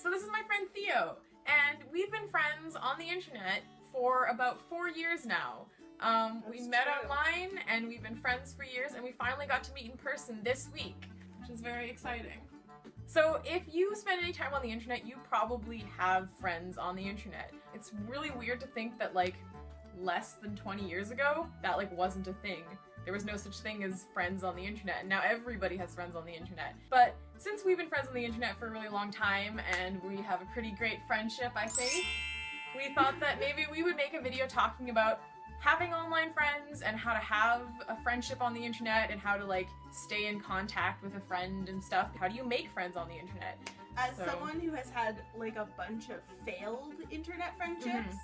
So this is my friend Theo, and we've been friends on the internet for about 4 years now. We met online, and we've been friends for years, and we finally got to meet in person this week, which is very exciting. So if you spend any time on the internet, you probably have friends on the internet. It's really weird to think that like less than 20 years ago, that like wasn't a thing. There was no such thing as friends on the internet, and now everybody has friends on the internet. But since we've been friends on the internet for a really long time, and we have a pretty great friendship, I think, we thought that maybe we would make a video talking about having online friends and how to have a friendship on the internet and how to like stay in contact with a friend and stuff. How do you make friends on the internet? As someone who has had like a bunch of failed internet friendships,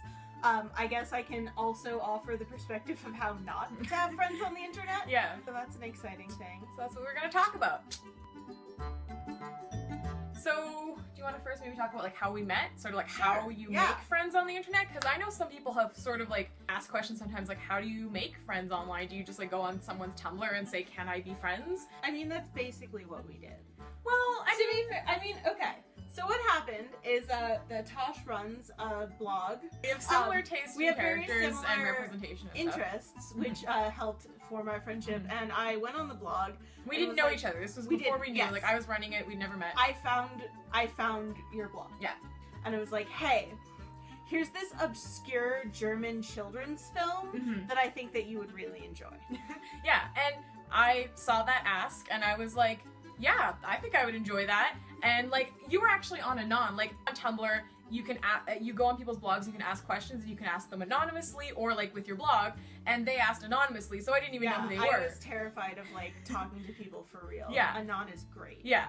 I guess I can also offer the perspective of how not to have friends on the internet. Yeah. So that's an exciting thing. So that's what we're gonna talk about. So, do you want to first maybe talk about like how we met? Sort of like how you make friends on the internet? Because I know some people have sort of like asked questions sometimes like, how do you make friends online? Do you just like go on someone's Tumblr and say, can I be friends? I mean, that's basically what we did. Well, okay. So what happened is that Tosh runs a blog. We have similar tastes in characters similar and representation and interests, which helped form our friendship. And I went on the blog. We didn't know each other. This was before we knew. Yes. Like I was running it. We'd never met. I found your blog. Yeah. And it was like, hey, here's this obscure German children's film that I think that you would really enjoy. Yeah, and I saw that ask, and I was like, yeah, I think I would enjoy that. And like, you were actually on Anon, like on Tumblr, you can you go on people's blogs, you can ask questions, and you can ask them anonymously, or like with your blog, and they asked anonymously, so I didn't even know who they were. I was terrified of like talking to people for real. Yeah. Anon is great. Yeah,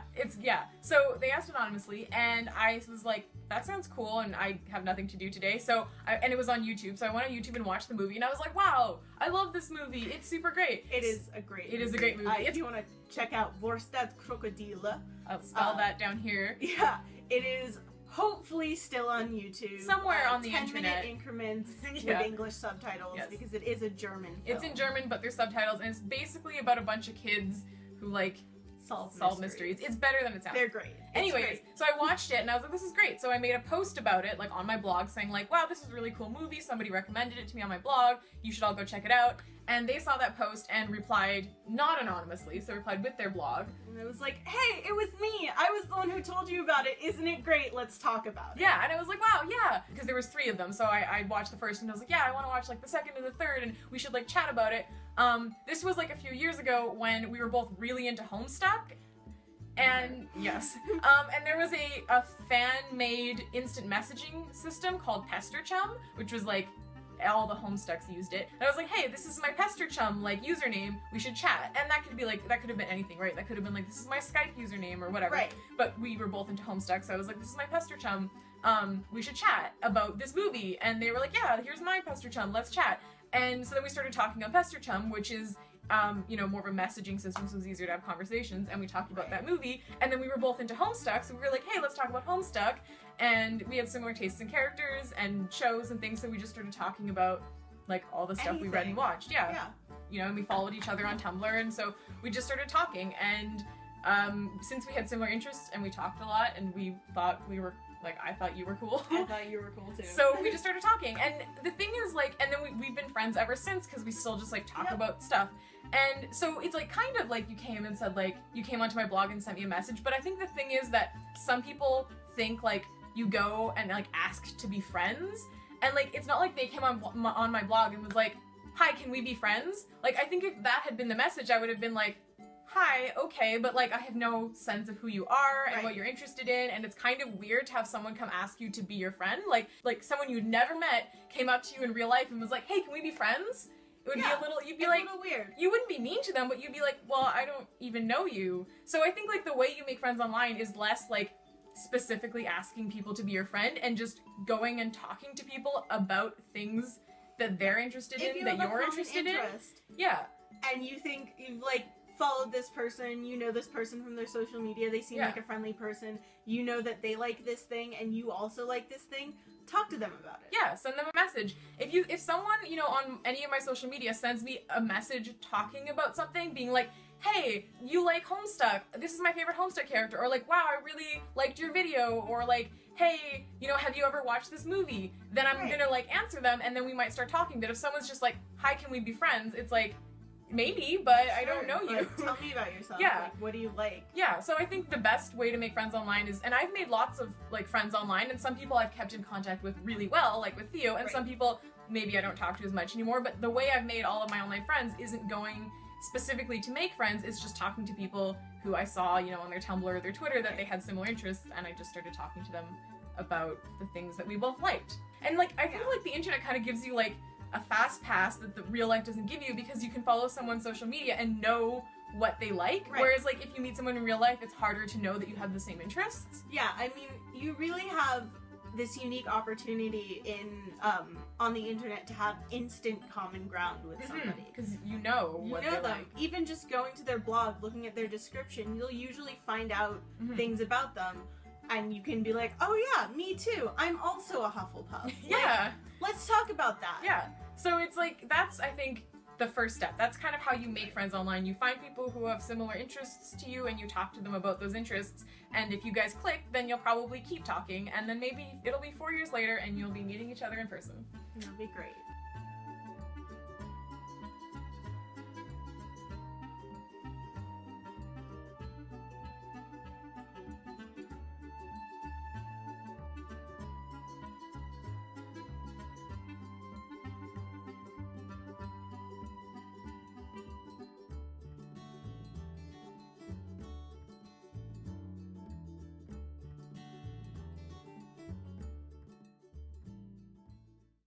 so they asked anonymously, and I was like, that sounds cool, and I have nothing to do today, and it was on YouTube, so I went on YouTube and watched the movie, and I was like, wow, I love this movie, it's super great. It is a great movie. It is a great movie. If you want to check out Vorstad Krokodile. I'll spell that down here. Yeah, it is hopefully still on YouTube. Somewhere on the 10-minute internet. increments with English subtitles because it is a German film. It's in German, but there's subtitles, and it's basically about a bunch of kids who like solve mysteries. It's better than it sounds. They're great. Anyways, so I watched it and I was like, this is great. So I made a post about it, like on my blog, saying like, wow, this is a really cool movie. Somebody recommended it to me on my blog. You should all go check it out. And they saw that post and replied, not anonymously, so replied with their blog. And it was like, hey, it was me. I was the one who told you about it. Isn't it great? Let's talk about it. Yeah, and I was like, wow, yeah. Because there was 3 of them, so I watched the first and I was like, yeah, I want to watch like the second and the third, and we should like chat about it. This was like a few years ago when we were both really into Homestuck. And yes, and there was a fan-made instant messaging system called Pester Chum, which was like all the Homestucks used it. And I was like, hey, this is my Pester Chum like username. We should chat. And that could be like, that could have been anything, right? That could have been like, this is my Skype username or whatever. Right. But we were both into Homestuck, so I was like, this is my Pester Chum. We should chat about this movie. And they were like, yeah, here's my Pester Chum. Let's chat. And so then we started talking on Pester Chum, which is more of a messaging system, so it was easier to have conversations, and we talked about that movie, and then we were both into Homestuck, so we were like, hey, let's talk about Homestuck, and we had similar tastes in characters and shows and things, so we just started talking about, like, all the stuff we read and watched, and we followed each other on Tumblr, and so we just started talking, and since we had similar interests, and we talked a lot, and we thought we were I thought you were cool. I thought you were cool too. So we just started talking, and the thing is, like, and then we've been friends ever since, because we still just, like, talk about stuff. And so it's, like, kind of like you came and said, like, you came onto my blog and sent me a message, but I think the thing is that some people think, like, you go and, like, ask to be friends, and, like, it's not like they came on my blog and was like, hi, can we be friends? Like, I think if that had been the message, I would have been like, hi, okay, but like I have no sense of who you are and what you're interested in, and it's kind of weird to have someone come ask you to be your friend. Like someone you'd never met came up to you in real life and was like, hey, can we be friends? It would be a little, you'd be like, a little weird. You wouldn't be mean to them, but you'd be like, well, I don't even know you. So I think like the way you make friends online is less like specifically asking people to be your friend and just going and talking to people about things that they're interested in, that you're interested in. Yeah. And you think you've like followed this person, you know this person from their social media, they seem like a friendly person, you know that they like this thing and you also like this thing, talk to them about it. Yeah, send them a message. If someone, on any of my social media sends me a message talking about something, being like, hey, you like Homestuck, this is my favorite Homestuck character, or like, wow, I really liked your video, or like, hey, you know, have you ever watched this movie? Then I'm gonna like answer them, and then we might start talking. But if someone's just like, hi, can we be friends? It's like, maybe, but I don't know you. Like, tell me about yourself. Yeah. Like, what do you like? Yeah, so I think the best way to make friends online is, and I've made lots of like friends online, and some people I've kept in contact with really well, like with Theo, and some people maybe I don't talk to as much anymore, but the way I've made all of my online friends isn't going specifically to make friends, it's just talking to people who I saw, you know, on their Tumblr or their Twitter that they had similar interests, and I just started talking to them about the things that we both liked. And like, I feel like the internet kind of gives you like a fast pass that the real life doesn't give you, because you can follow someone's social media and know what they like, whereas like if you meet someone in real life, it's harder to know that you have the same interests. Yeah, I mean, you really have this unique opportunity in on the internet to have instant common ground with somebody, because you know what they them. like. Even just going to their blog, looking at their description, you'll usually find out things about them, and you can be like, oh yeah, me too, I'm also a Hufflepuff. Yeah, like, let's talk about that. Yeah, so it's like, that's, I think, the first step. That's kind of how you make friends online. You find people who have similar interests to you, and you talk to them about those interests, and if you guys click, then you'll probably keep talking, and then maybe it'll be 4 years later and you'll be meeting each other in person. It'll be great.